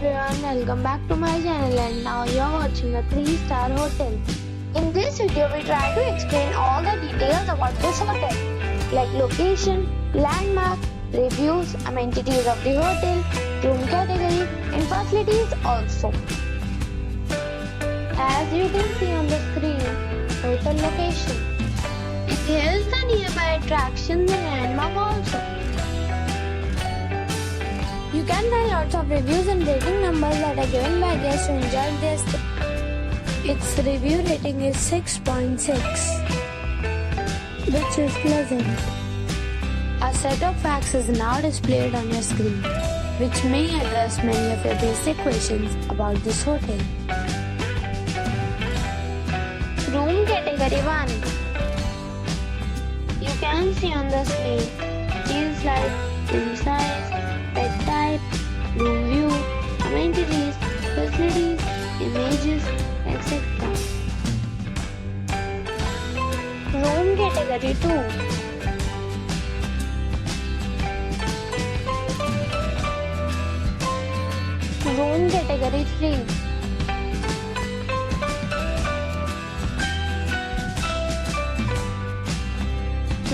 everyone, welcome back to my channel, and now you're watching a 3-star hotel. In this video we try to explain all the details about this hotel, like location, landmark, reviews, amenities of the hotel, room category and facilities also. As you can see on the screen, hotel location. And here's the nearby attractions and landmark also. You can find lots of reviews and rating numbers that are given by guests who enjoyed their stay. Its review rating is 6.6, which is pleasant. A set of facts is now displayed on your screen, which may address many of your basic questions about this hotel. Room category 1. You can see on the screen details like room size, bed type, room view, amenities, facilities, images, etc. Room category 2. Room category 3.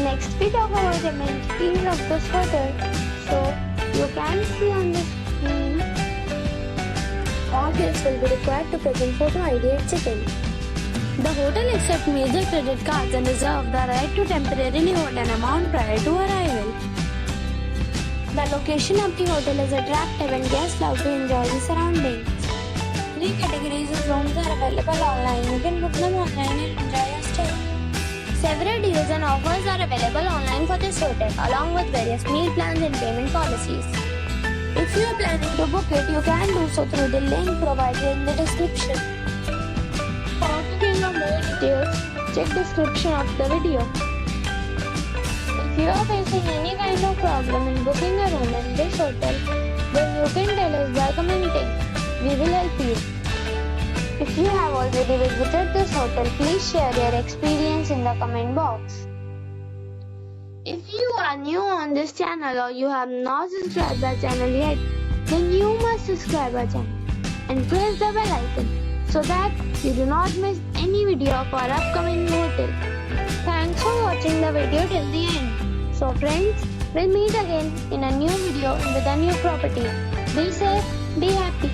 Next we talk about the amenities of this hotel. So you can see on the screen, all guests will be required to present photo ID at check-in. The hotel accepts major credit cards and reserves the right to temporarily hold an amount prior to arrival. The location of the hotel is attractive and guests love to enjoy the surroundings. 3 categories of rooms are available online. You can book them online and enjoy your stay. Several deals and offers are available online for this hotel, along with various meal plans and payment policies. If you are planning to book it, you can do so through the link provided in the description. For booking or more details, check description of the video. If you are facing any kind of problem in booking a room in this hotel, then you can tell us by commenting. We will help you. If you have already visited this hotel, please share your experience in the comment box. If you are new on this channel or you have not subscribed our channel yet, then you must subscribe our channel and press the bell icon so that you do not miss any video of our upcoming hotel. Thanks for watching the video till the end. So friends, we'll meet again in a new video with a new property. Be safe, be happy.